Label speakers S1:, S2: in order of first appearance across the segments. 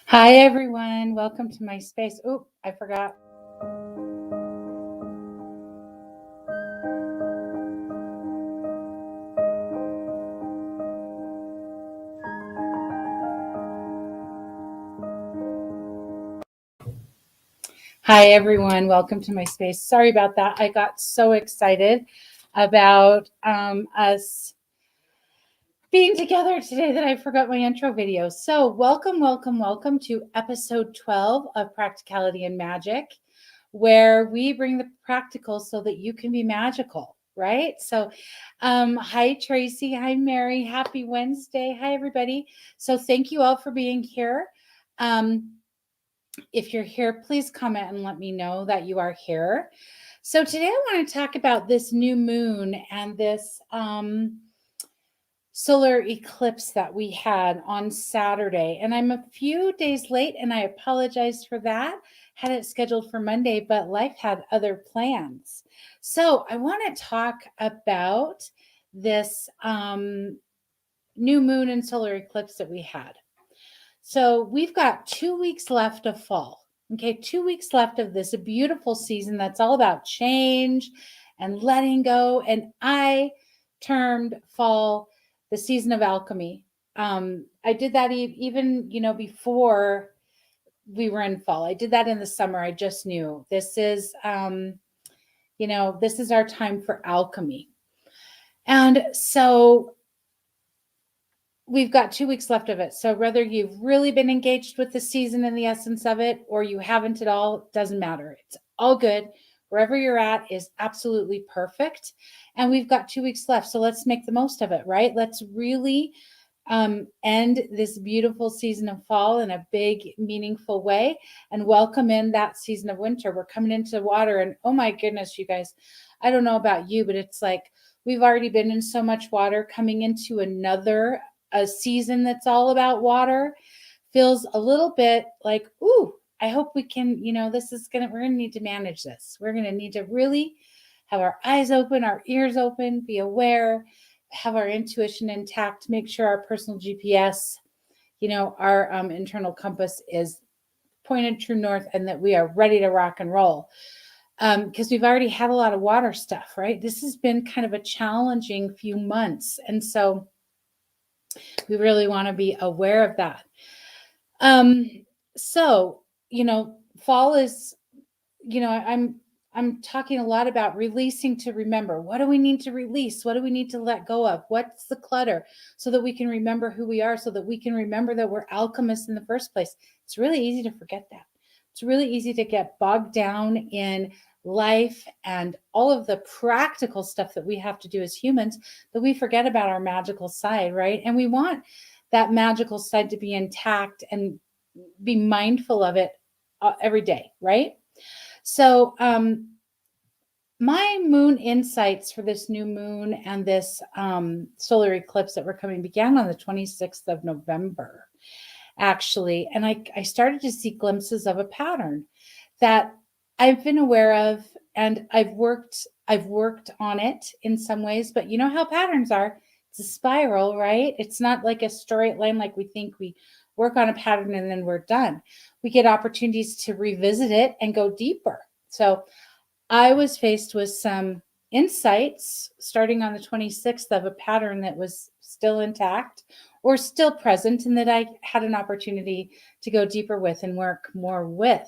S1: Hi, everyone. Welcome to my space. Oh, I forgot. Hi, everyone. Welcome to my space. Sorry about that. I got so excited about us being together today that I forgot my intro video. So, welcome to episode 12 of Practicality and Magic, where we bring the practical so that you can be magical, right? So, hi, Tracy. Hi, Mary. Happy Wednesday. Hi, everybody. So, thank you all for being here. If you're here, please comment and let me know that you are here. So, today I want to talk about this new moon and this solar eclipse that we had on Saturday. And I'm a few days late and I apologize for that. Had it scheduled for Monday, but life had other plans. So I want to talk about this new moon and solar eclipse that we had. So we've got 2 weeks left of fall. Okay, 2 weeks left of this beautiful season that's all about change and letting go. And I termed fall the season of alchemy. I did that even before we were in fall. I did that in the summer. I just knew this is this is our time for alchemy. And so we've got 2 weeks left of it. So whether you've really been engaged with the season and the essence of it, or you haven't at all, doesn't matter. It's all good. Wherever you're at is absolutely perfect. And we've got 2 weeks left. So let's make the most of it, right? Let's really end this beautiful season of fall in a big, meaningful way and welcome in that season of winter. We're coming into water. And oh my goodness, you guys, I don't know about you, but it's like we've already been in so much water. Coming into a season that's all about water feels a little bit like, ooh, I hope we can, we're going to need to manage this. We're going to need to really have our eyes open, our ears open, be aware, have our intuition intact, make sure our personal GPS, our internal compass is pointed true north and that we are ready to rock and roll. Because we've already had a lot of water stuff, right? This has been kind of a challenging few months. And so we really want to be aware of that. So, fall is, I'm talking a lot about releasing to remember. What do we need to release? What do we need to let go of? What's the clutter so that we can remember who we are, so that we can remember that we're alchemists in the first place? It's really easy to forget that. It's really easy to get bogged down in life and all of the practical stuff that we have to do as humans that we forget about our magical side, right? And we want that magical side to be intact and be mindful of it every day, right? So, my moon insights for this new moon and this solar eclipse that we're coming began on the 26th of November, actually. And I started to see glimpses of a pattern that I've been aware of, and I've worked on it in some ways, but you know how patterns are. It's a spiral, right? It's not like a straight line like we think. We work on a pattern and then we're done. We get opportunities to revisit it and go deeper. So I was faced with some insights starting on the 26th of a pattern that was still intact or still present, and that I had an opportunity to go deeper with and work more with.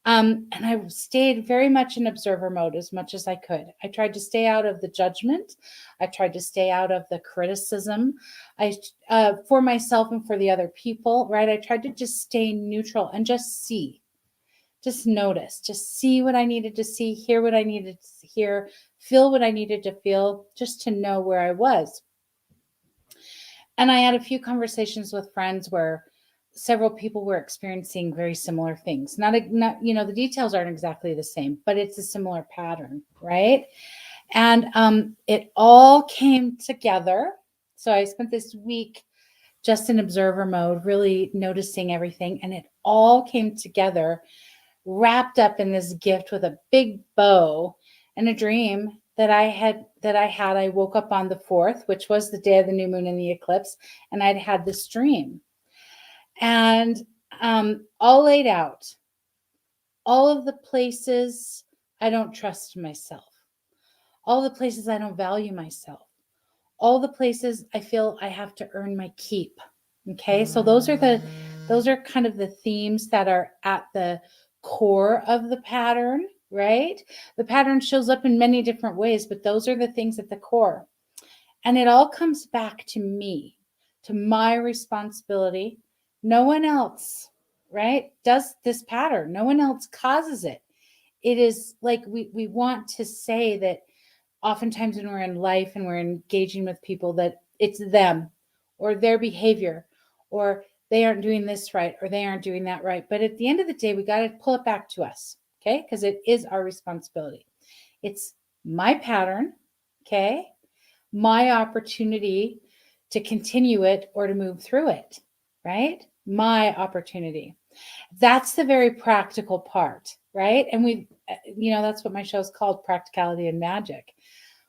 S1: And I stayed very much in observer mode as much as I could. I tried to stay out of the judgment. I tried to stay out of the criticism. For myself and for the other people, right? I tried to just stay neutral and just see, just notice, just see what I needed to see, hear what I needed to hear, feel what I needed to feel, just to know where I was. And I had a few conversations with friends where several people were experiencing very similar things. Not the details aren't exactly the same, but it's a similar pattern, right? And it all came together. So I spent this week just in observer mode, really noticing everything, and it all came together, wrapped up in this gift with a big bow and a dream that I had. I woke up on the 4th, which was the day of the new moon and the eclipse, and I'd had this dream. And all laid out. All of the places I don't trust myself. All the places I don't value myself. All the places I feel I have to earn my keep. Okay, so those are kind of the themes that are at the core of the pattern, right? The pattern shows up in many different ways, but those are the things at the core. And it all comes back to me, to my responsibility. No one else, right, does this pattern. No one else causes it. It is like we want to say that oftentimes when we're in life and we're engaging with people that it's them or their behavior or they aren't doing this right or they aren't doing that right. But at the end of the day, we got to pull it back to us, okay? Because it is our responsibility. It's my pattern, okay? My opportunity to continue it or to move through it, right? My opportunity. That's the very practical part, right? And that's what my show is called, Practicality and Magic.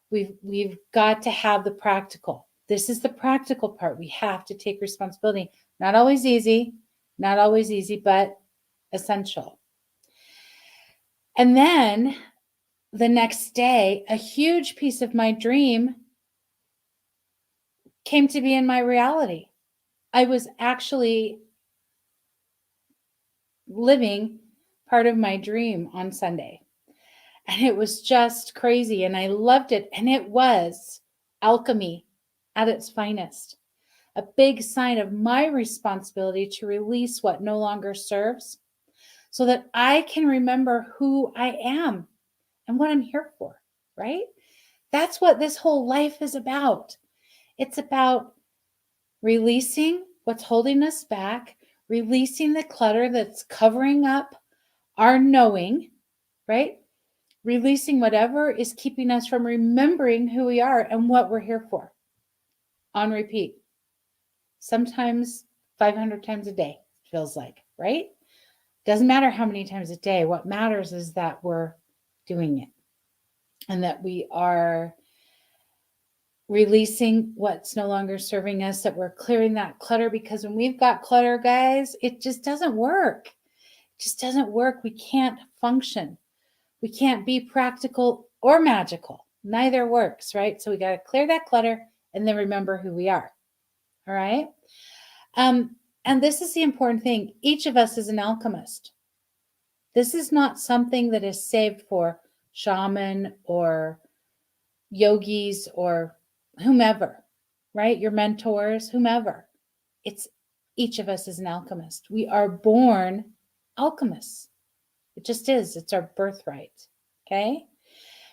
S1: We've got to have the practical. This is the practical part. We have to take responsibility. Not always easy, but essential. And then the next day, a huge piece of my dream came to be in my reality. I was actually living part of my dream on Sunday. And it was just crazy. And I loved it. And it was alchemy at its finest. A big sign of my responsibility to release what no longer serves so that I can remember who I am and what I'm here for, right? That's what this whole life is about. It's about releasing what's holding us back, releasing the clutter that's covering up our knowing, right? Releasing whatever is keeping us from remembering who we are and what we're here for. On repeat. Sometimes 500 times a day, feels like, right? Doesn't matter how many times a day. What matters is that we're doing it and that we are releasing what's no longer serving us, that we're clearing that clutter, because when we've got clutter, guys, it just doesn't work. It just doesn't work. We can't function. We can't be practical or magical. Neither works, right? So we got to clear that clutter and then remember who we are. All right. And this is the important thing. Each of us is an alchemist. This is not something that is saved for shaman or yogis or whomever, right? Your mentors, whomever. It's each of us is an alchemist. We are born alchemists. It just is. It's our birthright. Okay.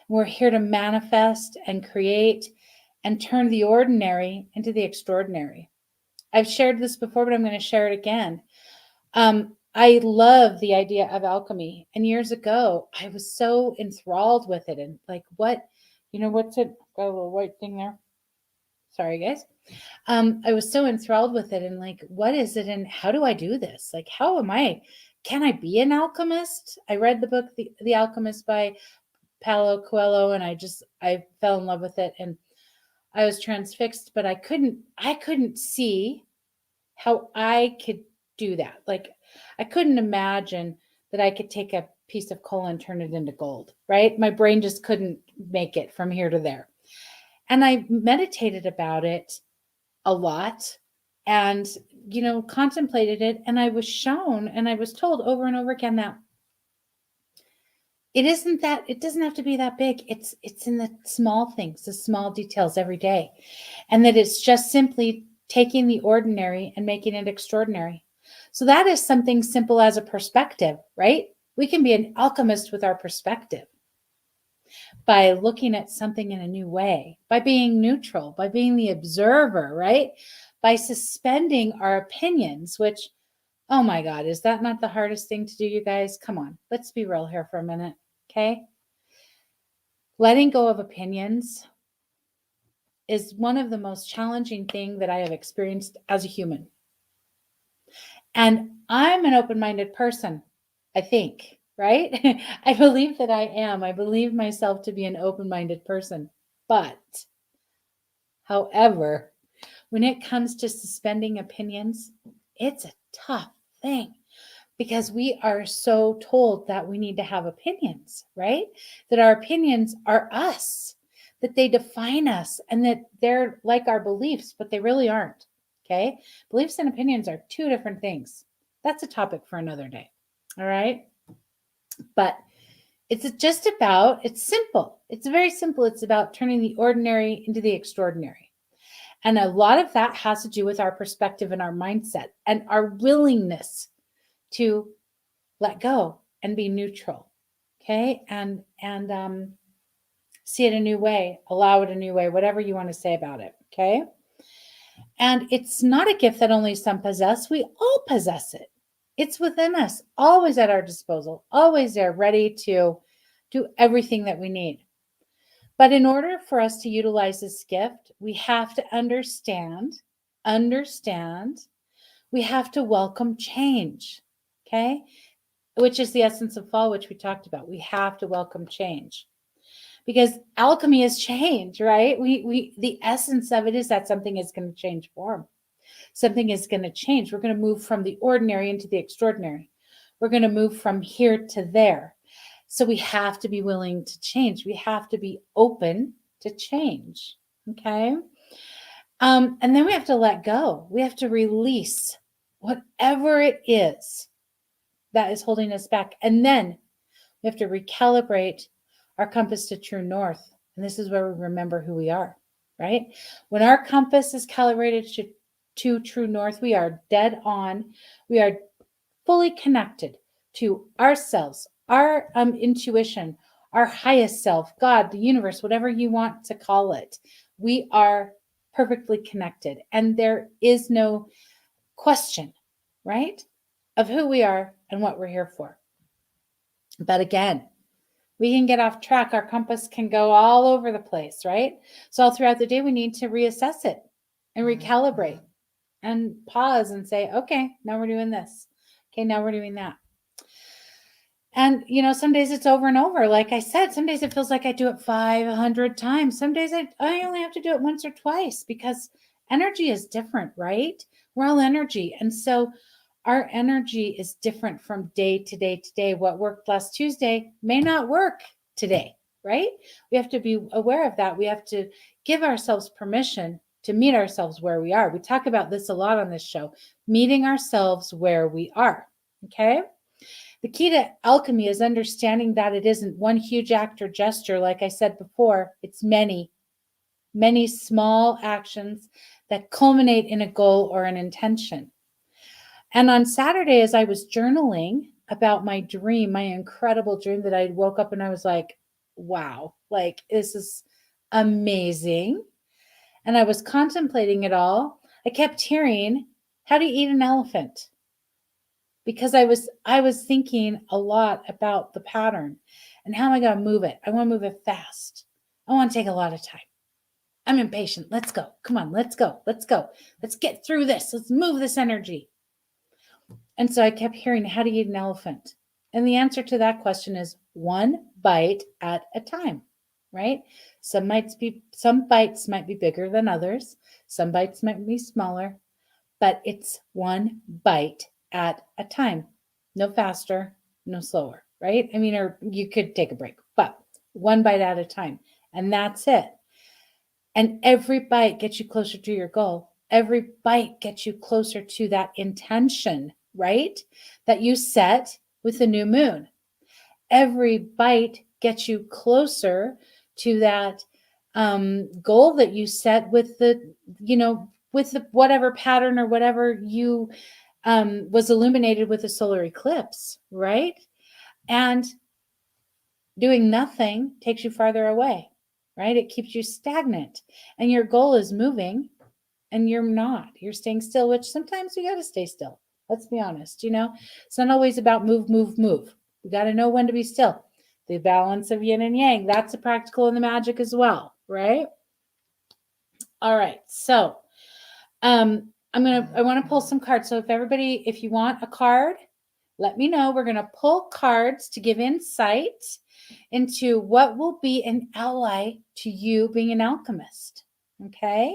S1: We're here to manifest and create and turn the ordinary into the extraordinary. I've shared this before, but I'm going to share it again. I love the idea of alchemy. And years ago, I was so enthralled with it. And like, what's it? Got a little white thing there. Sorry, guys. I was so enthralled with it. And like, what is it? And how do I do this? Like, can I be an alchemist? I read the book, The Alchemist by Paulo Coelho, and I fell in love with it. And I was transfixed, but I couldn't see how I could do that. Like, I couldn't imagine that I could take a piece of coal and turn it into gold, right? My brain just couldn't make it from here to there. And I meditated about it a lot and, contemplated it. And I was shown and I was told over and over again that it doesn't have to be that big. It's in the small things, the small details every day. And that it's just simply taking the ordinary and making it extraordinary. So that is something simple as a perspective, right? We can be an alchemist with our perspective by looking at something in a new way, by being neutral, by being the observer, right? By suspending our opinions, which, oh my God, is that not the hardest thing to do, you guys? Come on, let's be real here for a minute, okay? Letting go of opinions is one of the most challenging things that I have experienced as a human. And I'm an open-minded person, I think, right? I believe that I am. I believe myself to be an open-minded person. But, however, when it comes to suspending opinions, it's a tough thing because we are so told that we need to have opinions, right? That our opinions are us, that they define us, and that they're like our beliefs, but they really aren't. Okay. Beliefs and opinions are two different things. That's a topic for another day. All right. But it's just about, it's simple. It's very simple. It's about turning the ordinary into the extraordinary. And a lot of that has to do with our perspective and our mindset and our willingness to let go and be neutral. Okay. And see it a new way, allow it a new way, whatever you want to say about it. Okay. And it's not a gift that only some possess. We all possess it. It's within us, always at our disposal, always there, ready to do everything that we need. But in order for us to utilize this gift, we have to understand, we have to welcome change, okay? Which is the essence of fall, which we talked about. We have to welcome change. Because alchemy is change, right? The essence of it is that something is going to change form. Something is going to change. We're going to move from the ordinary into the extraordinary. We're going to move from here to there. So we have to be willing to change. We have to be open to change. Okay. And then we have to let go. We have to release whatever it is that is holding us back. And then we have to recalibrate our compass to true north. And this is where we remember who we are, right? When our compass is calibrated to true north, we are dead on. We are fully connected to ourselves, our intuition, our highest self, God, the universe, whatever you want to call it. We are perfectly connected. And there is no question, right, of who we are and what we're here for. But again, we can get off track. Our compass can go all over the place, right? So all throughout the day, we need to reassess it and recalibrate and pause and say, okay, now we're doing this. Okay, now we're doing that. And, some days it's over and over. Like I said, some days it feels like I do it 500 times. Some days I only have to do it once or twice because energy is different, right? We're all energy. And so our energy is different from day to day to day. What worked last Tuesday may not work today, right? We have to be aware of that. We have to give ourselves permission to meet ourselves where we are. We talk about this a lot on this show, meeting ourselves where we are, okay? The key to alchemy is understanding that it isn't one huge act or gesture. Like I said before, it's many, many small actions that culminate in a goal or an intention. And on Saturday, as I was journaling about my dream, my incredible dream that I woke up and I was like, wow, like this is amazing. And I was contemplating it all. I kept hearing, how do you eat an elephant? Because I was thinking a lot about the pattern and how am I going to move it? I want to move it fast. I want to take a lot of time. I'm impatient. Let's go. Come on, let's go. Let's go. Let's get through this. Let's move this energy. And so I kept hearing, how do you eat an elephant? And the answer to that question is one bite at a time, right? Some bites might be bigger than others. Some bites might be smaller, but it's one bite at a time. No faster, no slower, right? I mean, or you could take a break, but one bite at a time. And that's it. And every bite gets you closer to your goal. Every bite gets you closer to that intention, right? That you set with the new moon. Every bite gets you closer to that goal that you set with the, with the whatever pattern or whatever you was illuminated with the solar eclipse, right? And doing nothing takes you farther away, right? It keeps you stagnant and your goal is moving and you're not. You're staying still, which sometimes we got to stay still. Let's be honest, it's not always about move, move, move. We got to know when to be still. The balance of yin and yang, that's the practical and the magic as well, right? All right. So I want to pull some cards. So if you want a card, let me know. We're going to pull cards to give insight into what will be an ally to you being an alchemist. Okay.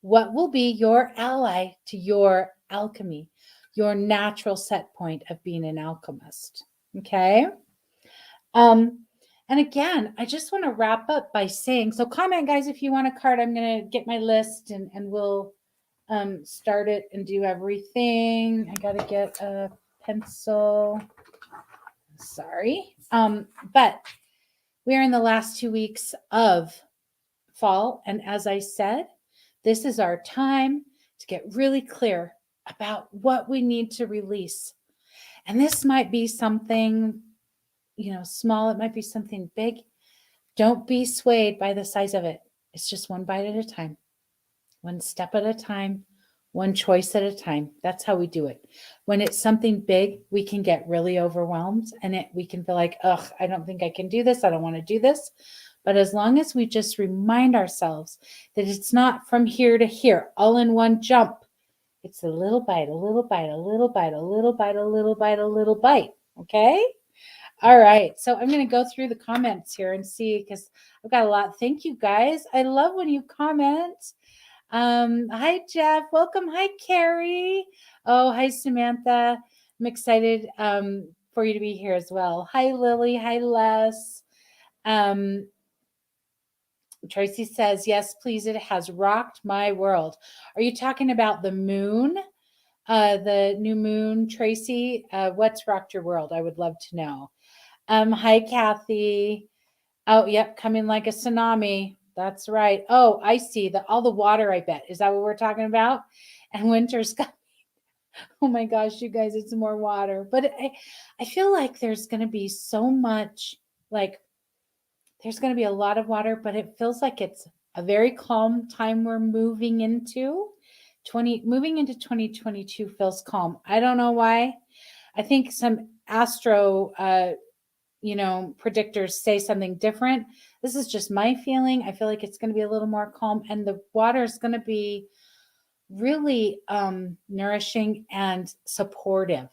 S1: What will be your ally to your alchemy? your natural set point of being an alchemist. Okay. And again, I just want to wrap up by saying, so comment, guys, if you want a card. I'm going to get my list and we'll start it and do everything. I got to get a pencil. Sorry. But we're in the last 2 weeks of fall. And as I said, this is our time to get really clear about what we need to release. And this might be something, small. It might be something big. Don't be swayed by the size of it. It's just one bite at a time, one step at a time, one choice at a time. That's how we do it. When it's something big, we can get really overwhelmed and we can feel like, ugh, I don't think I can do this. I don't want to do this. But as long as we just remind ourselves that it's not from here to here, all in one jump, it's a little bite, a little bite, a little bite, a little bite, a little bite, a little bite. Okay? All right. So I'm going to go through the comments here and see, because I've got a lot. Thank you, guys. I love when you comment. Hi, Jeff. Welcome. Hi, Carrie. Oh, hi, Samantha. I'm excited for you to be here as well. Hi, Lily. Hi, Les. Tracy says, yes, please. It has rocked my world. Are you talking about the moon? The new moon, Tracy? What's rocked your world? I would love to know. Hi, Kathy. Oh, yep. Coming like a tsunami. That's right. Oh, I see all the water, I bet. Is that what we're talking about? And winter's coming. Oh my gosh, you guys, it's more water. But I feel like there's going to be so much, there's going to be a lot of water, but it feels like it's a very calm time we're moving into. Moving into 2022 feels calm. I don't know why. I think some astro predictors say something different. This is just my feeling. I feel like it's going to be a little more calm, and the water is going to be really nourishing and supportive.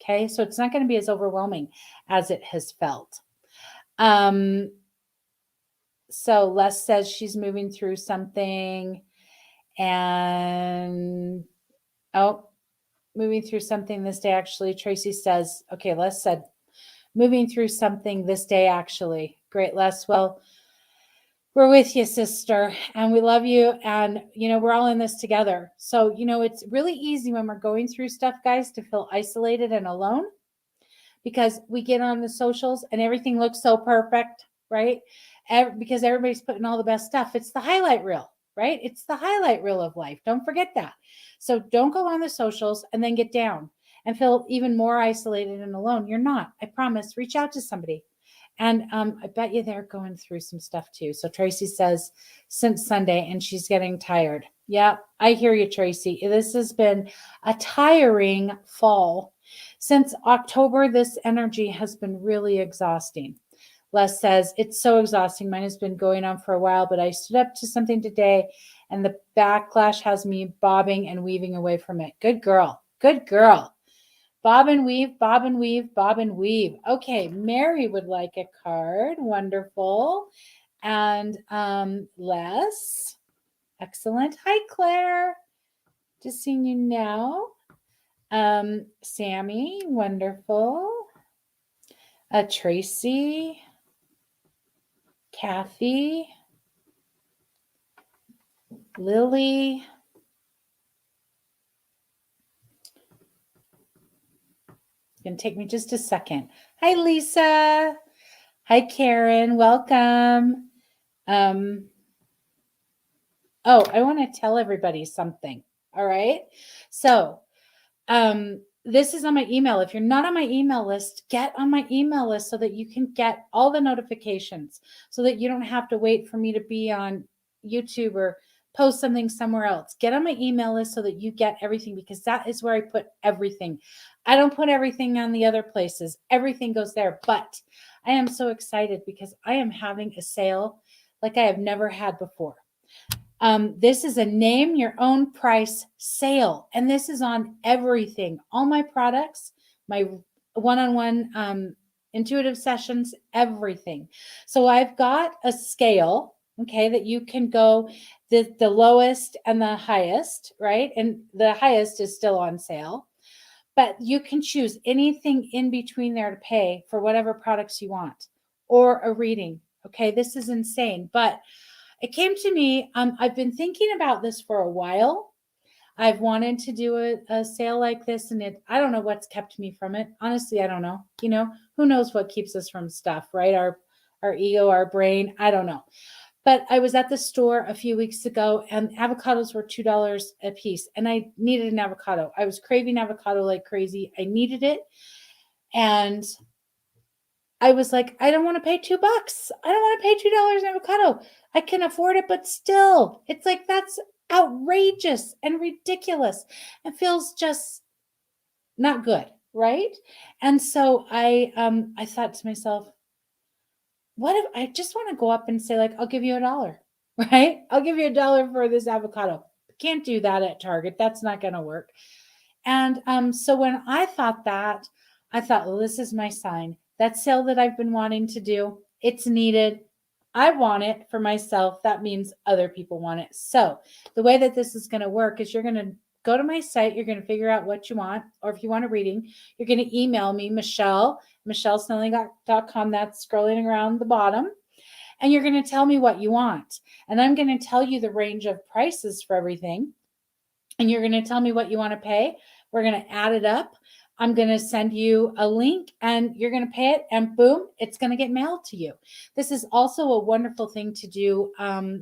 S1: Okay, so it's not going to be as overwhelming as it has felt. So Les says she's moving through something, and moving through something this day. Actually, Tracy says, okay, Les said, moving through something this day, actually. Great, Les. Well, we're with you, sister, and we love you. And, we're all in this together. So, it's really easy when we're going through stuff, guys, to feel isolated and alone, because we get on the socials and everything looks so perfect, right? Because everybody's putting all the best stuff. It's the highlight reel, right? It's the highlight reel of life. Don't forget that. So don't go on the socials and then get down and feel even more isolated and alone. You're not. I promise. Reach out to somebody. And I bet you they're going through some stuff too. So Tracy says, since Sunday, and she's getting tired. Yeah, I hear you, Tracy. This has been a tiring fall. Since October, this energy has been really exhausting. Les says, it's so exhausting. Mine has been going on for a while, but I stood up to something today, and the backlash has me bobbing and weaving away from it. Good girl. Good girl. Bob and weave, bob and weave, bob and weave. Okay, Mary would like a card. Wonderful. And Les. Excellent. Hi, Claire. Just seeing you now. Sammy. Wonderful. Tracy. Kathy. Lily. Going to take me just a second. Hi, Lisa. Hi, Karen. Welcome. I want to tell everybody something. All right. So, this is on my email. If you're not on my email list, get on my email list so that you can get all the notifications, so that you don't have to wait for me to be on YouTube or post something somewhere else. Get on my email list so that you get everything, because that is where I put everything. I don't put everything on the other places. Everything goes there. But I am so excited because I am having a sale like I have never had before. This is a name your own price sale. And this is on everything, all my products, my one-on-one intuitive sessions, everything. So I've got a scale, okay, that you can go the lowest and the highest, right? And the highest is still on sale. but you can choose anything in between there to pay for whatever products you want or a reading. Okay, this is insane, but it came to me. I've been thinking about this for a while. I've wanted to do a sale like this, and I don't know what's kept me from it. Honestly, I don't know. Who knows what keeps us from stuff, right? Our ego, our brain, I don't know. But I was at the store a few weeks ago and avocados were $2 a piece, and I needed an avocado. I was craving avocado like crazy. I needed it. And I was like, I don't want to pay $2. I don't want to pay $2 an avocado. I can afford it, but still, it's like that's outrageous and ridiculous. It feels just not good, right? And so I thought to myself, what if I just want to go up and say, like, I'll give you $1, right? I'll give you $1 for this avocado. Can't do that at Target. That's not going to work. And so when I thought that, I thought, well, this is my sign. That sale that I've been wanting to do, it's needed. I want it for myself. That means other people want it. So the way that this is going to work is you're going to go to my site. You're going to figure out what you want, or if you want a reading, you're going to email me, michellesnelling.com. That's scrolling around the bottom. And you're going to tell me what you want. And I'm going to tell you the range of prices for everything. And you're going to tell me what you want to pay. We're going to add it up. I'm going to send you a link and you're going to pay it, and boom, it's going to get mailed to you. This is also a wonderful thing to do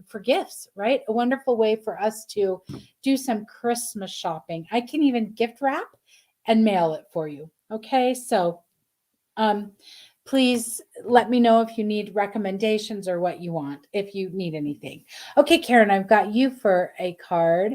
S1: for gifts, right? A wonderful way for us to do some Christmas shopping. I can even gift wrap and mail it for you. Okay, so please let me know if you need recommendations or what you want, if you need anything. Okay, Karen, I've got you for a card.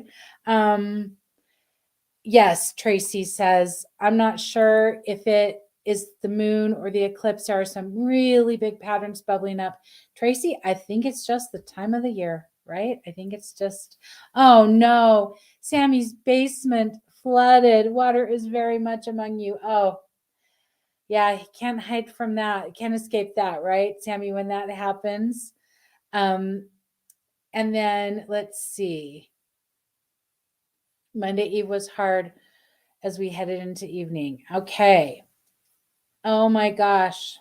S1: Yes, Tracy says, I'm not sure if it is the moon or the eclipse. There are some really big patterns bubbling up. Tracy, I think it's just the time of the year, right? I think it's just, oh no, Sammy's basement flooded. Water is very much among you. Oh, yeah, he can't hide from that. Can't escape that, right, Sammy, when that happens. And then let's see. Monday Eve was hard as we headed into evening. Okay. Oh my gosh,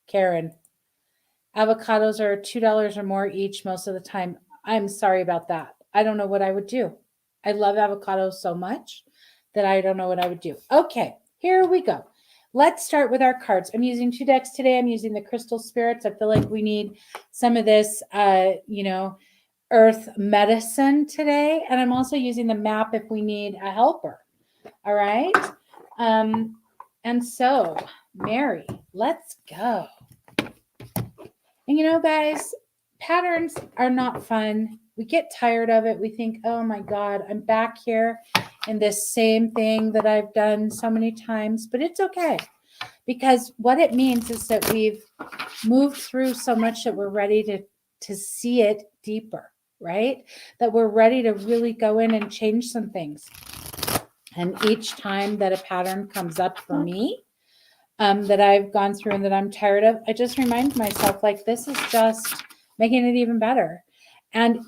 S1: Karen. Avocados are $2 or more each most of the time. I'm sorry about that. I don't know what I would do. I love avocados so much that I don't know what I would do. Okay, here we go. Let's start with our cards. I'm using 2 decks today. I'm using the Crystal Spirits. I feel like we need some of this, earth medicine today. And I'm also using the map if we need a helper. All right. And so, Mary, let's go. And guys, patterns are not fun. We get tired of it. We think, oh my God, I'm back here in this same thing that I've done so many times, but it's okay. Because what it means is that we've moved through so much that we're ready to see it deeper, right? That we're ready to really go in and change some things. And each time that a pattern comes up for me, that I've gone through and that I'm tired of, I just remind myself, like, this is just making it even better. And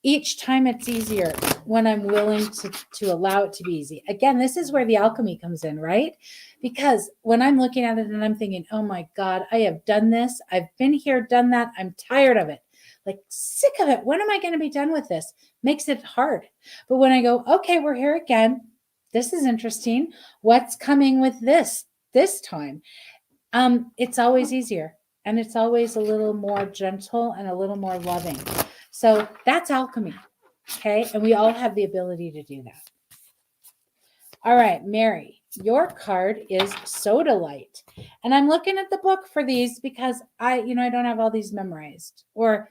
S1: each time it's easier when I'm willing to allow it to be easy. Again, this is where the alchemy comes in, right? Because when I'm looking at it and I'm thinking, oh my God, I have done this. I've been here, done that. I'm tired of it. Like, sick of it. When am I going to be done with this? Makes it hard. But when I go, okay, we're here again. This is interesting. What's coming with this time? It's always easier. And it's always a little more gentle and a little more loving. So that's alchemy. Okay. And we all have the ability to do that. All right, Mary, your card is Soda Light. And I'm looking at the book for these because I don't have all these memorized, or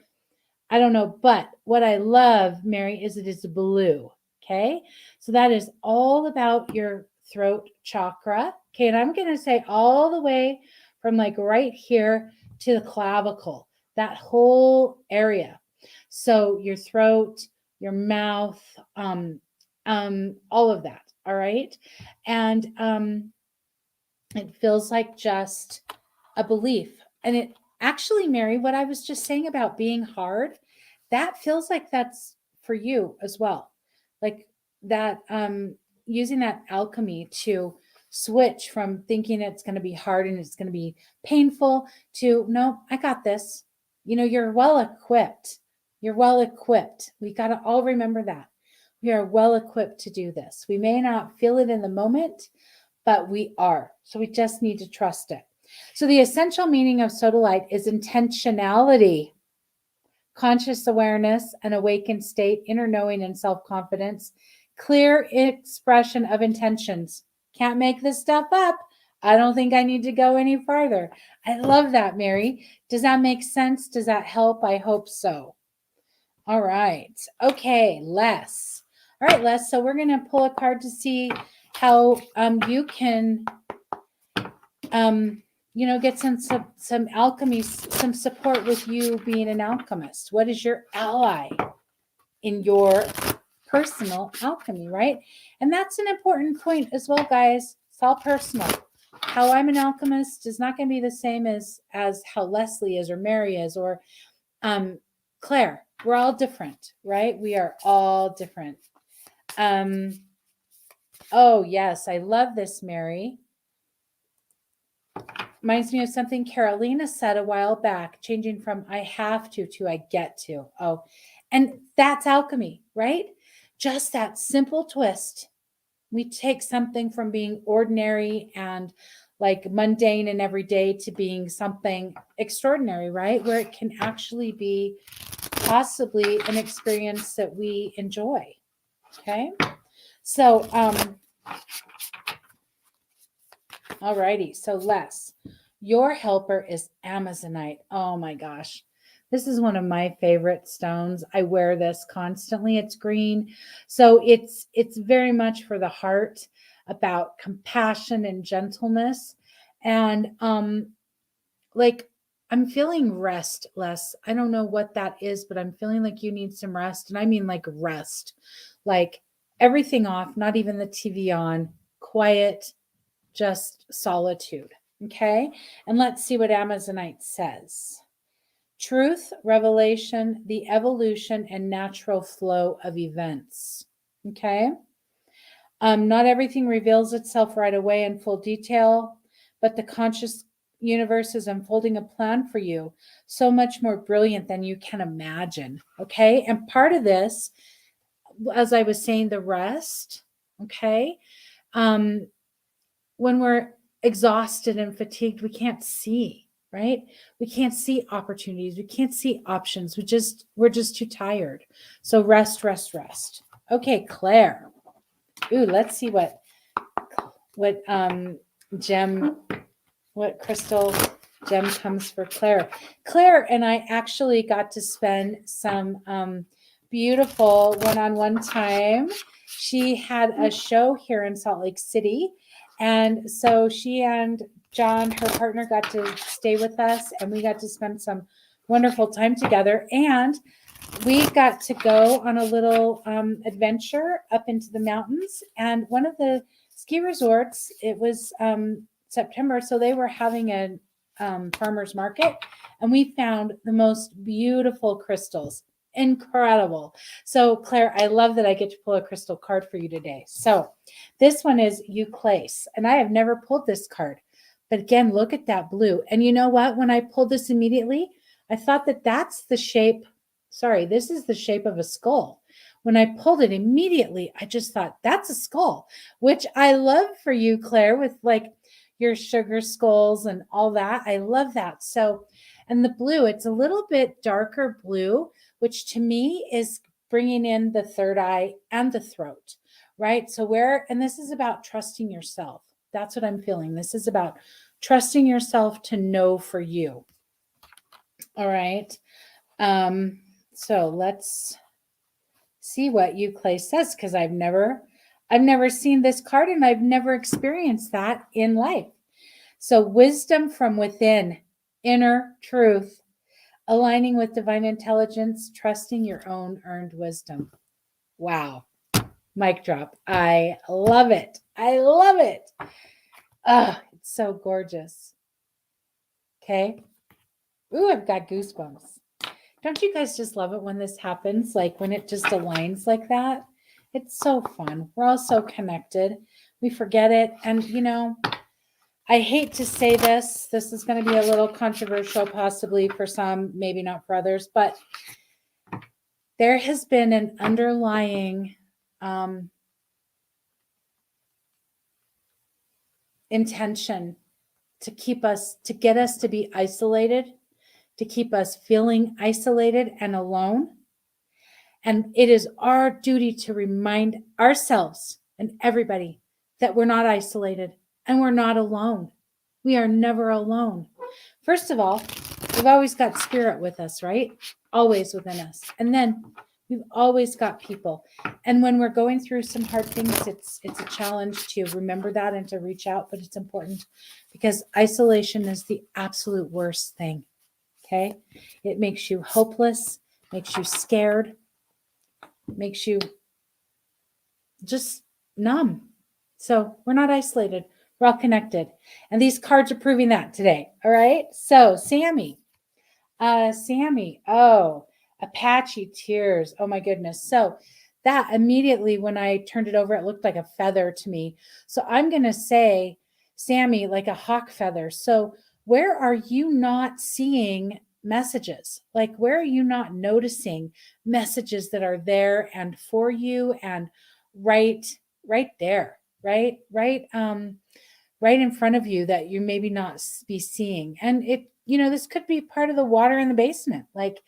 S1: I don't know. But what I love, Mary, is it is blue. Okay. So that is all about your throat chakra. Okay. And I'm going to say all the way from like right here to the clavicle, that whole area. So your throat, your mouth, all of that. All right. And it feels like just a belief. And it actually, Mary, what I was just saying about being hard, that feels like that's for you as well. Like that, using that alchemy to switch from thinking it's going to be hard and it's going to be painful to, no, I got this. You know, you're well equipped. You're well equipped. We got to all remember that. We are well equipped to do this. We may not feel it in the moment, but we are. So we just need to trust it. So the essential meaning of sodalite is intentionality, conscious awareness, an awakened state, inner knowing and self-confidence, clear expression of intentions. Can't make this stuff up. I don't think I need to go any farther. I love that, Mary. Does that make sense? Does that help? I hope so. All right. Okay, Les. All right, Les. So we're going to pull a card to see how you can, get some alchemy, some support with you being an alchemist. What is your ally in your personal alchemy, right? And that's an important point as well, guys. It's all personal. How I'm an alchemist is not going to be the same as how Leslie is or Mary is or Claire. We're all different, right? We are all different. Oh, yes. I love this, Mary. Reminds me of something Carolina said a while back, changing from I have to I get to. Oh, and that's alchemy, right? Just that simple twist. We take something from being ordinary and like mundane and everyday to being something extraordinary, right? Where it can actually be possibly an experience that we enjoy. Okay. So, alrighty. So Les, your helper is Amazonite. Oh my gosh. This is one of my favorite stones. I wear this constantly. It's green. So it's very much for the heart, about compassion and gentleness. And like I'm feeling rest, Les. I don't know what that is, but I'm feeling like you need some rest. And I mean like rest. Like everything off, not even the TV on, quiet, just solitude. Okay. And let's see what Amazonite says. Truth, revelation, the evolution and natural flow of events. Okay. Not everything reveals itself right away in full detail, but the conscious universe is unfolding a plan for you, so much more brilliant than you can imagine. Okay. And part of this, as I was saying, the rest. Okay. When we're exhausted and fatigued, we can't see. Right? We can't see opportunities. We can't see options. We're just too tired. So rest. Okay, Claire. Ooh, let's see what crystal gem comes for Claire. Claire and I actually got to spend some beautiful one-on-one time. She had a show here in Salt Lake City. And so she and John, her partner, got to stay with us and we got to spend some wonderful time together. And we got to go on a little adventure up into the mountains. And one of the ski resorts, it was September, so they were having a farmer's market. And we found the most beautiful crystals. Incredible. So Claire, I love that I get to pull a crystal card for you today. So this one is Eclipse, and I have never pulled this card, but again, look at that blue. And you know what? When I pulled this immediately, I thought that that's the shape. Sorry, this is the shape of a skull. When I pulled it immediately, I just thought that's a skull, which I love for you, Claire, with like your sugar skulls and all that. I love that. So, and the blue, it's a little bit darker blue, which to me is bringing in the third eye and the throat, right? So and this is about trusting yourself. That's what I'm feeling. This is about trusting yourself to know for you. All right. So let's see what Euclid says, because I've never seen this card and I've never experienced that in life. So wisdom from within, inner truth, aligning with divine intelligence, trusting your own earned wisdom. Wow. Mic drop. I love it. I love it. Oh, it's so gorgeous. Okay. Ooh, I've got goosebumps. Don't you guys just love it when this happens? Like when it just aligns like that? It's so fun. We're all so connected. We forget it. And, I hate to say this. This is going to be a little controversial, possibly for some, maybe not for others, but there has been an underlying intention to get us to be isolated, to keep us feeling isolated and alone. And it is our duty to remind ourselves and everybody that we're not isolated and we're not alone. We are never alone. First of all, we've always got spirit with us, right? Always within us. And then we've always got people. And when we're going through some hard things, it's a challenge to remember that and to reach out, but it's important because isolation is the absolute worst thing. Okay? It makes you hopeless, makes you scared, makes you just numb. So we're not isolated. We're all connected. And these cards are proving that today. All right. So Sammy, Apache tears. Oh my goodness. So that immediately, when I turned it over, it looked like a feather to me. So I'm going to say, Sammy, like a hawk feather. So where are you not seeing messages? Like, where are you not noticing messages that are there and for you and right there, right in front of you that you maybe not be seeing? And this could be part of the water in the basement. Like,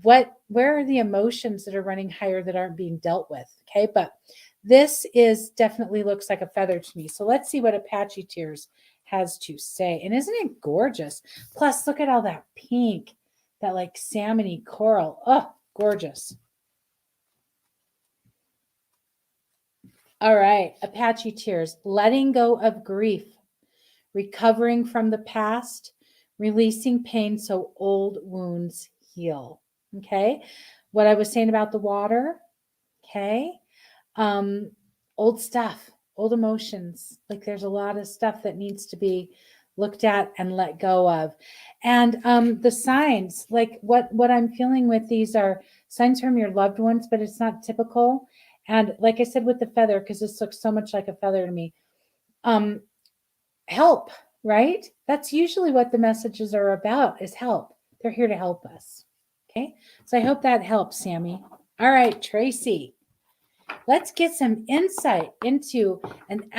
S1: where are the emotions that are running higher that aren't being dealt with? Okay. But this definitely looks like a feather to me. So let's see what Apache Tears has to say. And isn't it gorgeous? Plus, look at all that pink, that like salmony coral. Oh, gorgeous. All right. Apache Tears, letting go of grief, recovering from the past, releasing pain so old wounds heal. Okay. What I was saying about the water. Okay. Old stuff, old emotions. Like, there's a lot of stuff that needs to be looked at and let go of. And the signs, like what I'm feeling with these are signs from your loved ones, but it's not typical. And like I said with the feather, because this looks so much like a feather to me, help, right? That's usually what the messages are about, is help. They're here to help us. Okay. So I hope that helps, Sammy. All right, Tracy. Let's get some insight into an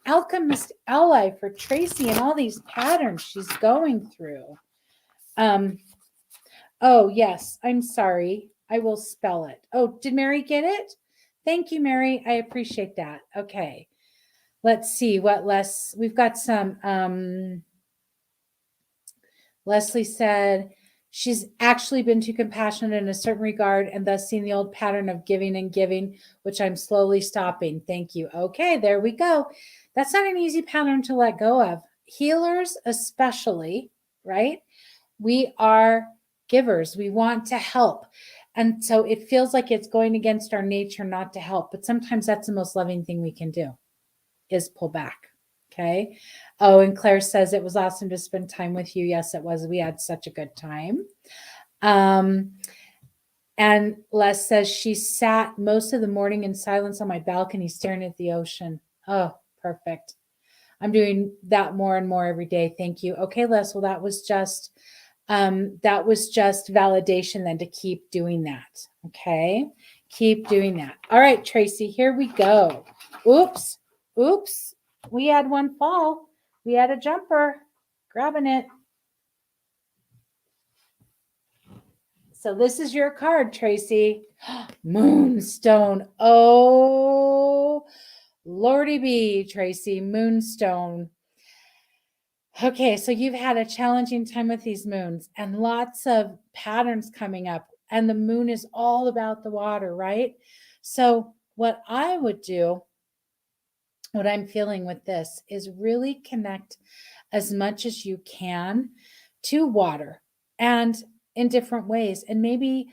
S1: alchemist ally for Tracy and all these patterns she's going through. Oh, yes, I'm sorry. I will spell it. Oh, did Mary get it? Thank you, Mary. I appreciate that. Okay. Let's see what we've got some. Leslie said, she's actually been too compassionate in a certain regard and thus seen the old pattern of giving and giving, which I'm slowly stopping. Thank you. Okay, there we go. That's not an easy pattern to let go of. Healers, especially, right? We are givers. We want to help. And so it feels like it's going against our nature not to help. But sometimes that's the most loving thing we can do, is pull back. Okay. Oh, and Claire says it was awesome to spend time with you. Yes, it was. We had such a good time. And Les says she sat most of the morning in silence on my balcony staring at the ocean. Oh, perfect. I'm doing that more and more every day. Thank you. Okay, Les. Well, that was just validation then to keep doing that. Okay. Keep doing that. All right, Tracy, here we go. Oops. We had one fall. We had a jumper. Grabbing it. So this is your card, Tracy. Moonstone. Oh, Lordy B, Tracy. Moonstone. Okay, so you've had a challenging time with these moons and lots of patterns coming up. And the moon is all about the water, right? So what I would do, what I'm feeling with this, is really connect as much as you can to water and in different ways. And maybe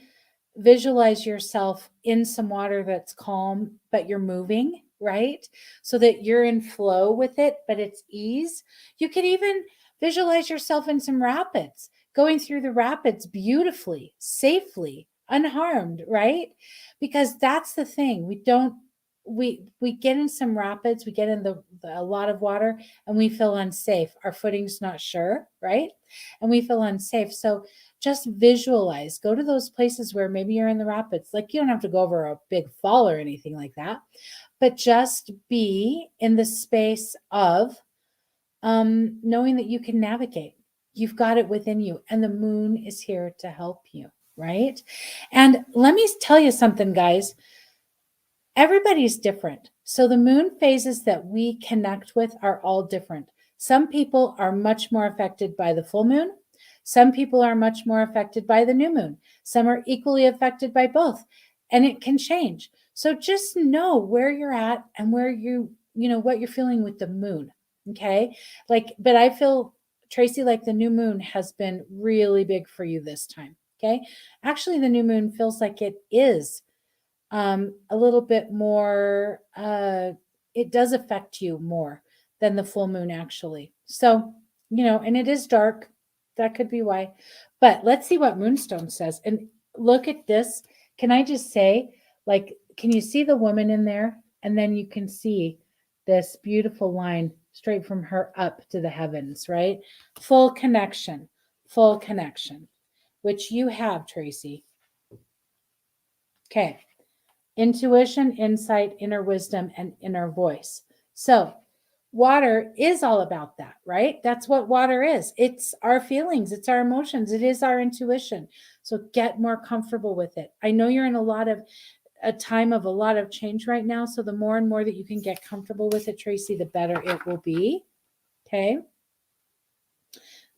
S1: visualize yourself in some water that's calm, but you're moving, right? So that you're in flow with it, but it's ease. You could even visualize yourself in some rapids, going through the rapids beautifully, safely, unharmed, right? Because that's the thing. We get in some rapids, we get in a lot of water, and we feel unsafe. Our footing's not sure, right? And we feel unsafe. So just visualize, go to those places where maybe you're in the rapids. Like, you don't have to go over a big fall or anything like that, but just be in the space of knowing that you can navigate. You've got it within you, and the moon is here to help you, right? And let me tell you something, guys. Everybody's different. So the moon phases that we connect with are all different. Some people are much more affected by the full moon. Some people are much more affected by the new moon. Some are equally affected by both, and it can change. So just know where you're at and where what you're feeling with the moon. Okay. But I feel, Tracy, like the new moon has been really big for you this time. Okay. Actually, the new moon feels like it is a little bit more, it does affect you more than the full moon, actually. So, and it is dark. That could be why. But let's see what Moonstone says. And look at this. Can I just say, can you see the woman in there? And then you can see this beautiful line straight from her up to the heavens, right? Full connection, which you have, Tracy. Okay. Intuition, insight, inner wisdom, and inner voice. So water is all about that, right? That's what water is. It's our feelings, it's our emotions, it is our intuition. So get more comfortable with it. I know you're in a time of a lot of change right now. So the more and more that you can get comfortable with it, Tracy, the better it will be. Okay.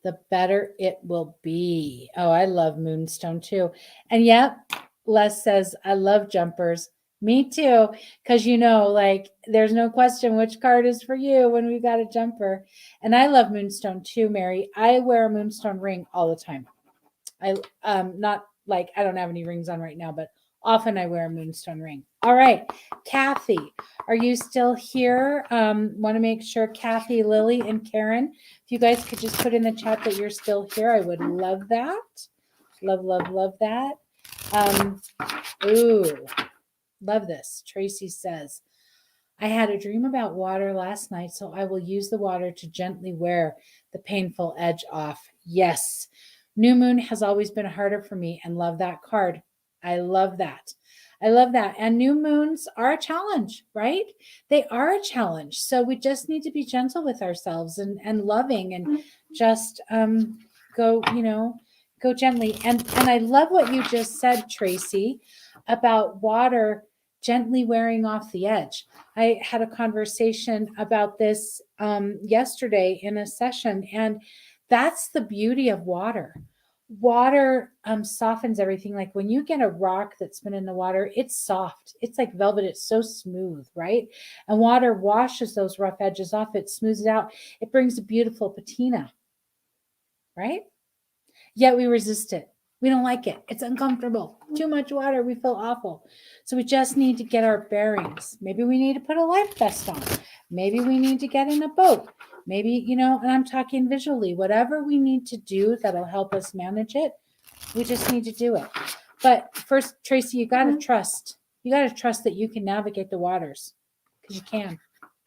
S1: The better it will be. Oh, I love Moonstone too. And yep, Les says, I love jumpers. Me too. Because, there's no question which card is for you when we've got a jumper. And I love Moonstone too, Mary. I wear a Moonstone ring all the time. I don't have any rings on right now, but often I wear a Moonstone ring. All right. Kathy, are you still here? Want to make sure Kathy, Lily, and Karen, if you guys could just put in the chat that you're still here, I would love that. Love that. Love this. Tracy says, I had a dream about water last night, so I will use the water to gently wear the painful edge off. Yes. New moon has always been harder for me, and love that card. I love that. And new moons are a challenge, right? They are a challenge. So we just need to be gentle with ourselves and loving, and just go gently. And I love what you just said, Tracy, about water gently wearing off the edge. I had a conversation about this yesterday in a session, and that's the beauty of water. Water softens everything. Like when you get a rock that's been in the water, it's soft. It's like velvet. It's so smooth, right? And water washes those rough edges off. It smooths it out. It brings a beautiful patina, right? Yet we resist it. We don't like it. It's uncomfortable. Too much water. We feel awful. So we just need to get our bearings. Maybe we need to put a life vest on. Maybe we need to get in a boat. Maybe, and I'm talking visually, whatever we need to do that'll help us manage it, we just need to do it. But first, Tracy, you got to trust. You got to trust that you can navigate the waters, because you can,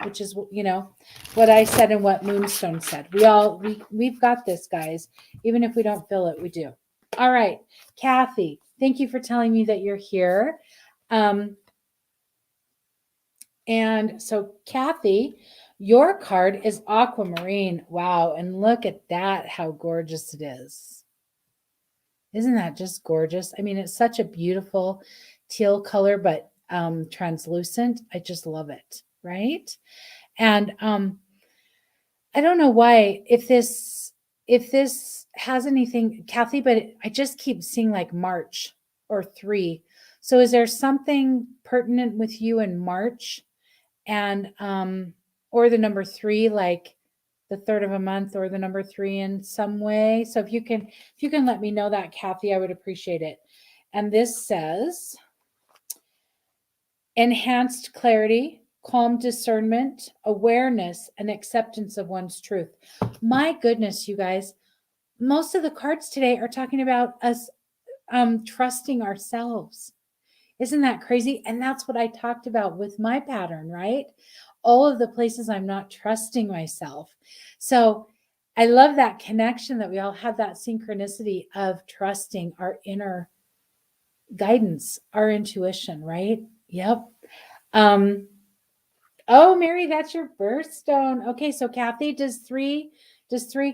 S1: which is, what I said and what Moonstone said. We've got this, guys. Even if we don't feel it, we do. All right, Kathy, thank you for telling me that you're here. And so, Kathy, your card is Aquamarine. Wow. And look at that, how gorgeous it is. Isn't that just gorgeous? I mean, it's such a beautiful teal color, but translucent. I just love it, right? And I don't know why, if this has anything, Kathy, but I just keep seeing like March or 3. So is there something pertinent with you in March? And or the number 3, like the third of a month, or the number 3 in some way. So if you can let me know that, Kathy, I would appreciate it. And this says enhanced clarity, calm discernment, awareness, and acceptance of one's truth. My goodness, you guys, most of the cards today are talking about us trusting ourselves. Isn't that crazy? And that's what I talked about with my pattern, right? All of the places I'm not trusting myself. So I love that connection that we all have, that synchronicity of trusting our inner guidance, our intuition, right? Yep. Oh, Mary, that's your birthstone. Okay, so Kathy, does three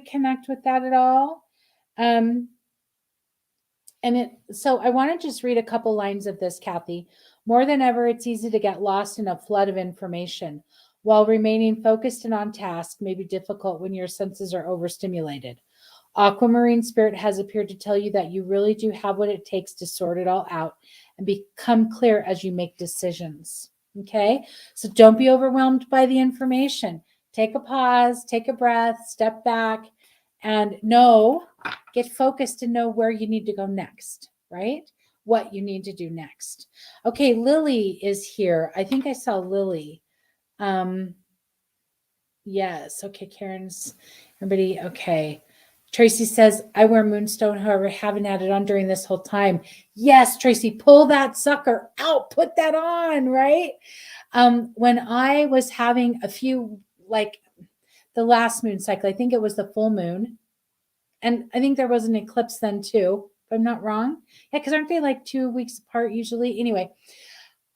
S1: connect with that at all? So I want to just read a couple lines of this, Kathy. More than ever, it's easy to get lost in a flood of information. While remaining focused and on task may be difficult when your senses are overstimulated. Aquamarine Spirit has appeared to tell you that you really do have what it takes to sort it all out and become clear as you make decisions. Okay, so don't be overwhelmed by the information. Take a pause, take a breath, step back, and get focused and know where you need to go next, right? What you need to do next. Okay, Lily is here. I think I saw Lily. Yes. Okay, Karen's everybody. Okay. Tracy says, I wear Moonstone, however, haven't had it on during this whole time. Yes, Tracy, pull that sucker out, put that on, right? When I was having a few, like the last moon cycle, I think it was the full moon. And I think there was an eclipse then too, if I'm not wrong. Yeah, because aren't they like 2 weeks apart usually? Anyway,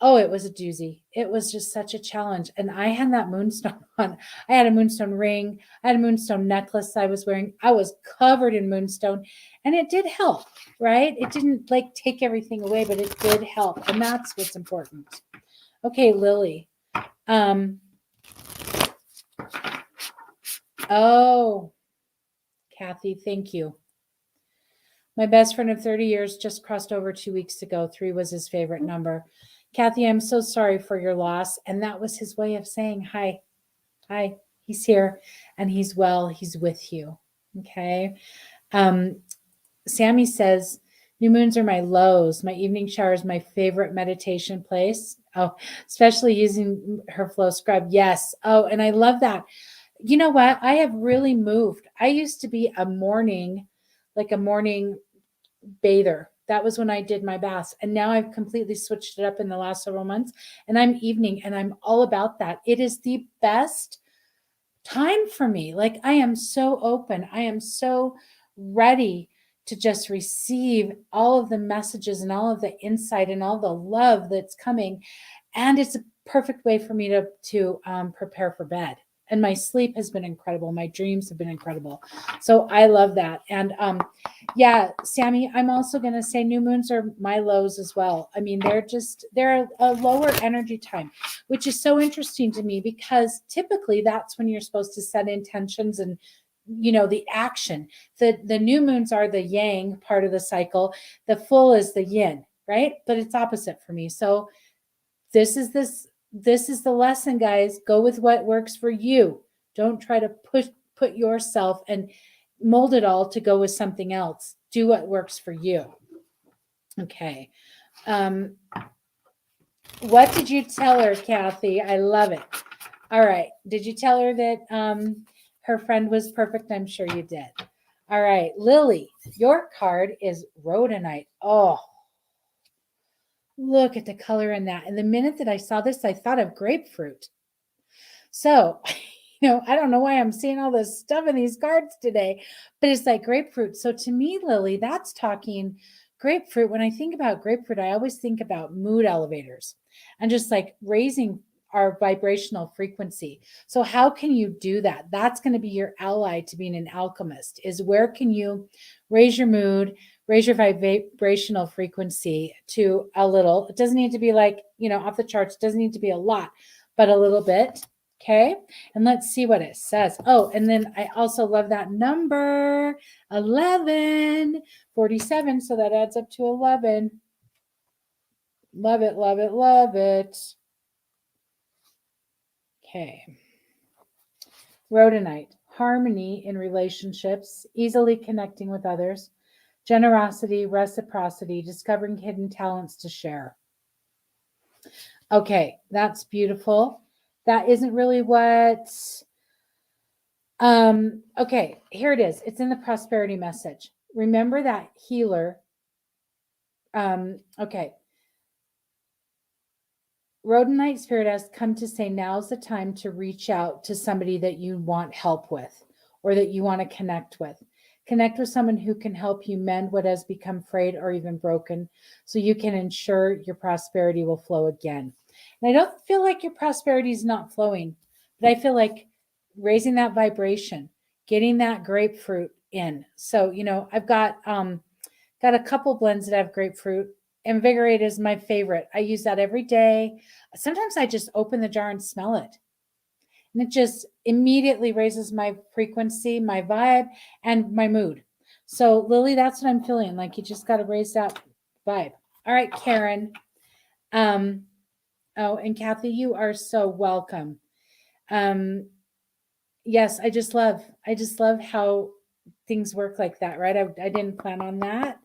S1: oh, it was a doozy. It was just such a challenge. And I had that moonstone on. I had a moonstone ring. I had a moonstone necklace I was wearing. I was covered in moonstone. And it did help, right? It didn't like take everything away, but it did help. And that's what's important. Okay, Lily. Oh, Kathy, thank you. My best friend of 30 years just crossed over 2 weeks ago. 3 was his favorite number. Kathy, I'm so sorry for your loss. And that was his way of saying, hi, he's here and he's well. He's with you. Okay. Sammy says, new moons are my lows. My evening shower is my favorite meditation place. Oh, especially using her flow scribe. Yes. Oh, and I love that. You know what? I have really moved. I used to be a morning bather. That was when I did my baths. And now I've completely switched it up in the last several months. And I'm evening and I'm all about that. It is the best time for me. Like I am so open. I am so ready to just receive all of the messages and all of the insight and all the love that's coming. And it's a perfect way for me to prepare for bed. And my sleep has been incredible. My dreams have been incredible. So I love that. And yeah, Sammy, I'm also going to say new moons are my lows as well. I mean, they're a lower energy time, which is so interesting to me because typically that's when you're supposed to set intentions and the action. The new moons are the yang part of the cycle. The full is the yin, right? But it's opposite for me. So this is the lesson, guys. Go with what works for you. Don't try to put yourself and mold it all to go with something else. Do what works for you. Okay. What did you tell her, Kathy? I love it. All right. Did you tell her that her friend was perfect? I'm sure you did. All right. Lily, your card is rhodonite. Oh, look at the color in that. And the minute that I saw this, I thought of grapefruit. So, I don't know why I'm seeing all this stuff in these cards today, but it's like grapefruit. So to me, Lily, that's talking grapefruit. When I think about grapefruit, I always think about mood elevators and just like raising our vibrational frequency. So how can you do that? That's going to be your ally to being an alchemist, is where can you raise your mood, raise your vibrational frequency to a little. It doesn't need to be like, off the charts. It doesn't need to be a lot, but a little bit. Okay. And let's see what it says. Oh, and then I also love that number 11, 47. So that adds up to 11. Love it, love it, love it. Okay. Rhodonite, harmony in relationships, easily connecting with others, generosity, reciprocity, discovering hidden talents to share. Okay, that's beautiful. That isn't really what. Okay, here it is. It's in the prosperity message. Remember that healer Okay. Rhodonite spirit has come to say now's the time to reach out to somebody that you want help with or that you want to connect with. Connect with someone who can help you mend what has become frayed or even broken so you can ensure your prosperity will flow again. And I don't feel like your prosperity is not flowing, but I feel like raising that vibration, getting that grapefruit in. So, I've got a couple blends that have grapefruit. Invigorate is my favorite. I use that every day. Sometimes I just open the jar and smell it. And it just immediately raises my frequency, my vibe, and my mood. So, Lily, that's what I'm feeling. Like you just got to raise that vibe. All right, Karen. And Kathy, you are so welcome. Yes, I just love how things work like that, right? I didn't plan on that.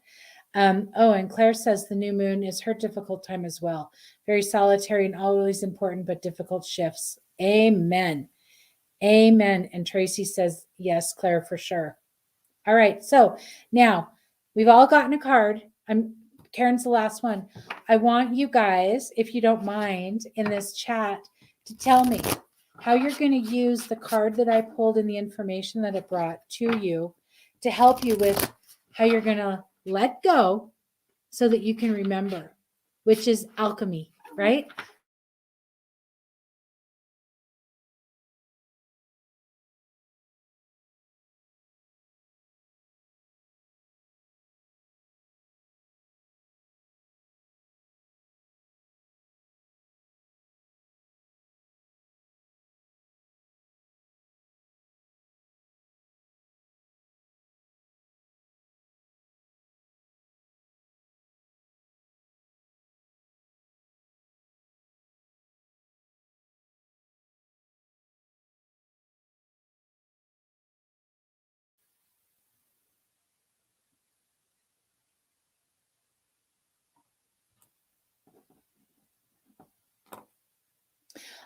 S1: And Claire says the new moon is her difficult time as well. Very solitary and always important, but difficult shifts. Amen. Amen. And Tracy says, yes, Claire, for sure. All right. So now we've all gotten a card. Karen's the last one. I want you guys, if you don't mind, in this chat to tell me how you're going to use the card that I pulled and the information that it brought to you to help you with how you're going to let go so that you can remember, which is alchemy, right?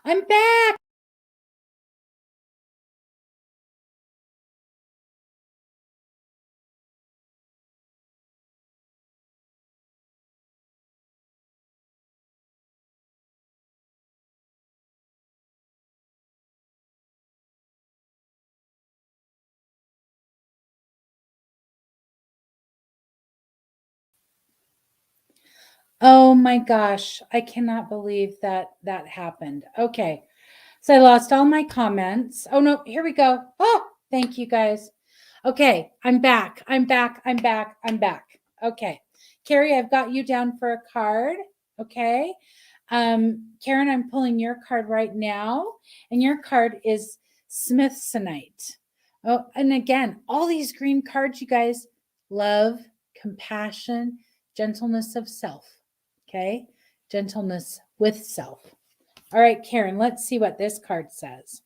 S1: I'm back. Oh my gosh, I cannot believe that happened. Okay. So I lost all my comments. Oh no, here we go. Oh, thank you guys. Okay, I'm back. I'm back. I'm back. I'm back. Okay. Carrie, I've got you down for a card. Okay. Karen, I'm pulling your card right now, and your card is Smithsonite. Oh, and again, all these green cards, you guys, love, compassion, gentleness of self. Okay. Gentleness with self. All right, Karen, let's see what this card says.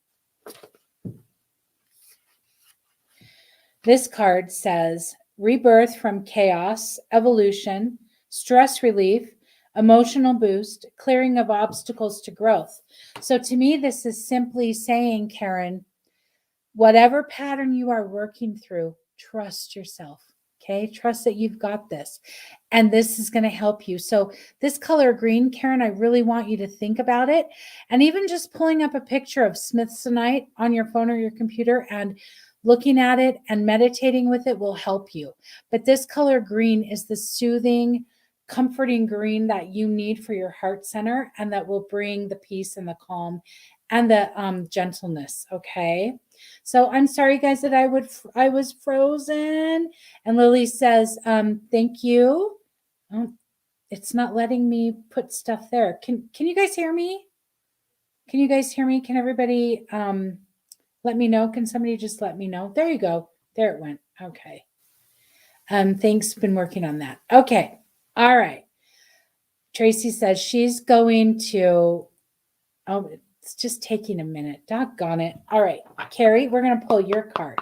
S1: This card says rebirth from chaos, evolution, stress relief, emotional boost, clearing of obstacles to growth. So to me, this is simply saying, Karen, whatever pattern you are working through, trust yourself. Okay, trust that you've got this. And this is going to help you. So, this color green, Karen, I really want you to think about it. And even just pulling up a picture of Smithsonite on your phone or your computer and looking at it and meditating with it will help you. But this color green is the soothing, comforting green that you need for your heart center and that will bring the peace and the calm and the gentleness. Okay. So I'm sorry, guys, that I was frozen. And Lily says, thank you. Oh, it's not letting me put stuff there. Can you guys hear me? Can you guys hear me? Can everybody let me know? Can somebody just let me know? There you go. There it went. Okay. Thanks. Been working on that. Okay. All right. Tracy says she's going to. Oh, it's just taking a minute. Doggone it. All right, Carrie, we're going to pull your card.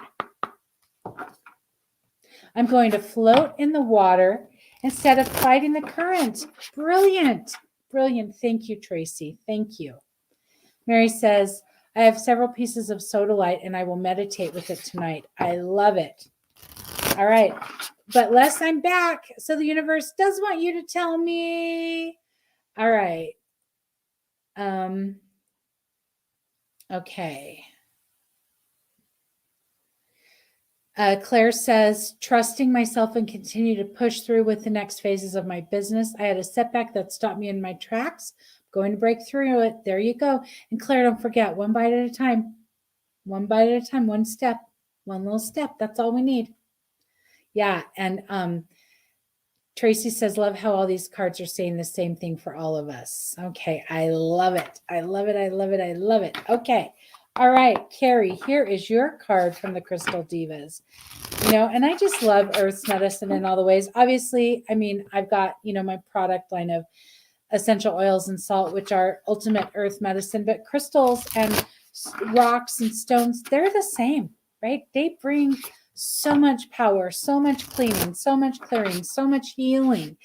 S1: I'm going to float in the water instead of fighting the current. Brilliant. Brilliant. Thank you, Tracy. Thank you. Mary says, I have several pieces of sodalite and I will meditate with it tonight. I love it. All right. But Les, I'm back. So the universe does want you to tell me. All right. Okay. Claire says, trusting myself and continue to push through with the next phases of my business. I had a setback that stopped me in my tracks. Going to break through it. There you go. And Claire, don't forget, one bite at a time. One bite at a time, one step, one little step. That's all we need. Yeah. And Tracy says, love how all these cards are saying the same thing for all of us. Okay. I love it. I love it. I love it. I love it. Okay. All right, Carrie, here is your card from the Crystal Divas. And I just love Earth's medicine in all the ways. Obviously, I mean, I've got, my product line of essential oils and salt, which are ultimate earth medicine, but crystals and rocks and stones, they're the same, right? They bring so much power, so much cleaning, so much clearing, so much healing.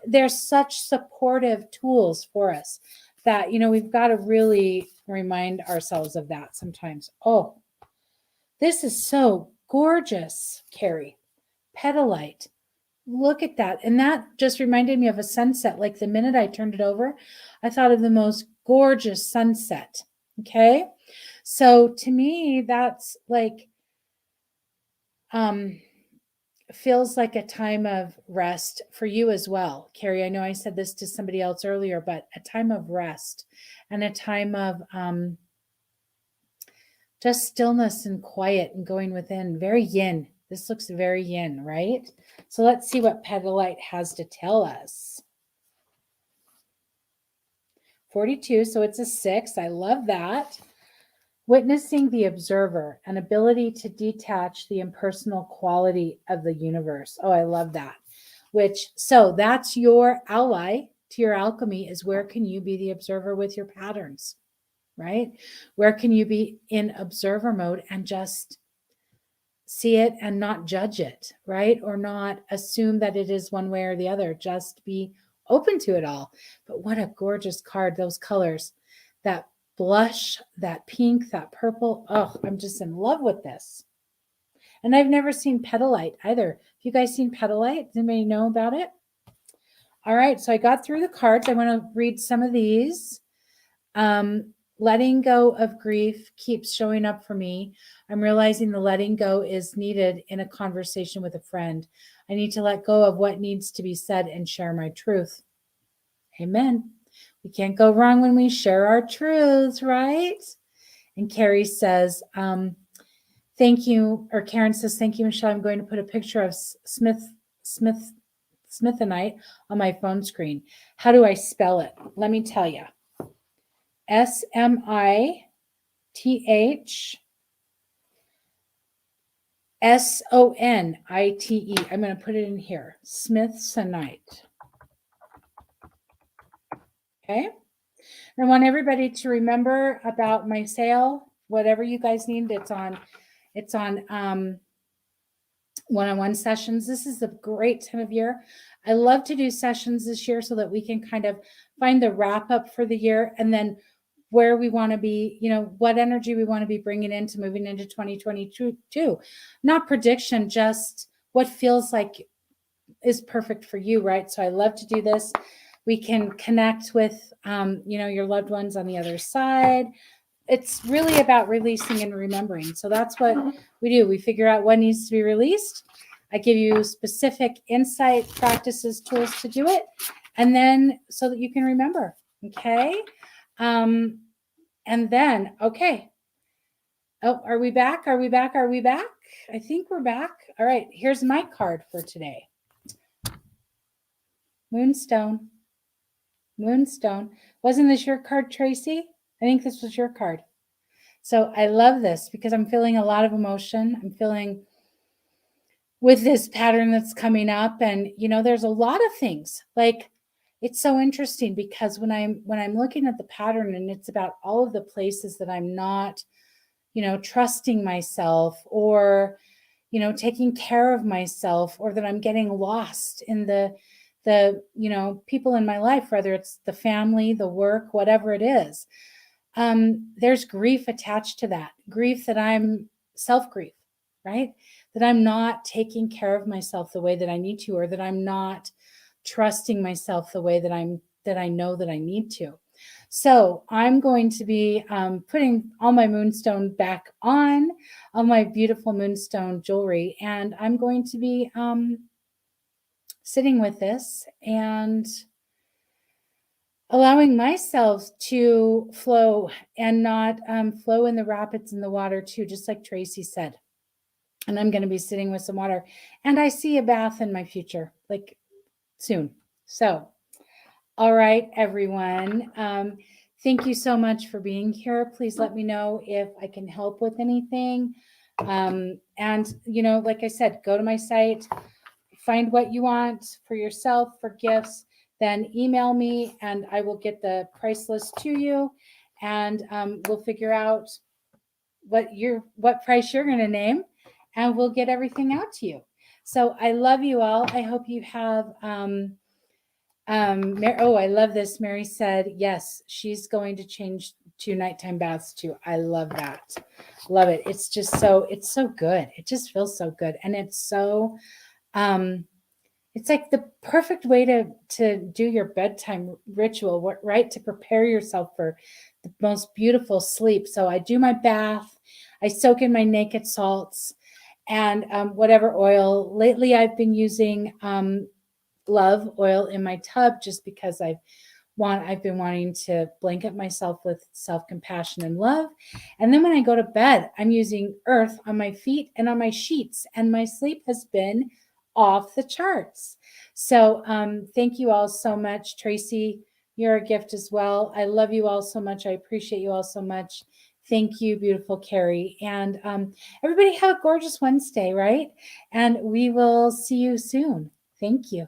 S1: They're such supportive tools for us that, we've got to really remind ourselves of that sometimes. Oh, this is so gorgeous, Carrie. Petalite. Look at that. And that just reminded me of a sunset. Like the minute I turned it over, I thought of the most gorgeous sunset. Okay. So to me, that's like, feels like a time of rest for you as well, Carrie. I know I said this to somebody else earlier, but a time of rest and a time of just stillness and quiet and going within. Very yin. This looks very yin, right? So let's see what Petalite has to tell us. 42, so it's a 6. I love that. Witnessing the observer, an ability to detach the impersonal quality of the universe. Oh, I love that. So that's your ally to your alchemy, is where can you be the observer with your patterns, right? Where can you be in observer mode and just see it and not judge it, right? Or not assume that it is one way or the other. Just be open to it all. But what a gorgeous card, those colors, that blush, that pink, that purple. Oh, I'm just in love with this. And I've never seen Petalite either. Have you guys seen Petalite? Does anybody know about it? All right, so I got through the cards. I want to read some of these. Letting go of grief keeps showing up for me. I'm realizing the letting go is needed in a conversation with a friend. I need to let go of what needs to be said and share my truth. Amen. We can't go wrong when we share our truths, right? And Carrie says, thank you, or Karen says, thank you, Michelle. I'm going to put a picture of Smithonite on my phone screen. How do I spell it? Let me tell you. Smithsonite. I'm going to put it in here. Smithsonite. Okay. I want everybody to remember about my sale. Whatever you guys need, it's on one-on-one sessions. This is a great time of year. I love to do sessions this year so that we can kind of find the wrap up for the year, and then where we want to be, what energy we want to be bringing into moving into 2022. Not prediction, just what feels like is perfect for you, right? So I love to do this. We can connect with, your loved ones on the other side. It's really about releasing and remembering. So that's what we do. We figure out what needs to be released. I give you specific insight, practices, tools to do it. And then so that you can remember. Okay. And then, okay. Oh, are we back? Are we back? Are we back? I think we're back. All right. Here's my card for today. Moonstone. Moonstone. Wasn't this your card, Tracy? I think this was your card. So I love this because I'm feeling a lot of emotion. I'm feeling with this pattern that's coming up. And, there's a lot of things. Like, it's so interesting because when I'm looking at the pattern, and it's about all of the places that I'm not, trusting myself, or, taking care of myself, or that I'm getting lost in the people in my life, whether it's the family, the work, whatever it is. There's grief attached to that. Grief that I'm self-grief. right? That I'm not taking care of myself the way that I need to, or that I'm not trusting myself the way that I know that I need to. So I'm going to be putting all my moonstone back on, all my beautiful moonstone jewelry, and I'm going to be sitting with this and allowing myself to flow and not flow in the rapids in the water too, just like Tracy said. And I'm going to be sitting with some water, and I see a bath in my future, like soon. So, all right, everyone. Thank you so much for being here. Please let me know if I can help with anything. And, you know, like I said, go to my site, find what you want for yourself for gifts, then email me and I will get the price list to you. And we'll figure out what price you're going to name, and we'll get everything out to you. So I love you all. I hope you have I love this. Mary said, yes, she's going to change to nighttime baths too. I love that. Love it. It's so good. It just feels so good. And it's so, it's like the perfect way to do your bedtime ritual, right? To prepare yourself for the most beautiful sleep. So I do my bath, I soak in my naked salts and whatever oil. Lately, I've been using love oil in my tub just because I've been wanting to blanket myself with self-compassion and love. And then when I go to bed, I'm using earth on my feet and on my sheets, and my sleep has been off the charts. So thank you all so much. Tracy, you're a gift as well. I love you all so much. I appreciate you all so much. Thank you, beautiful Carrie. And everybody have a gorgeous Wednesday, right? And we will see you soon. Thank you.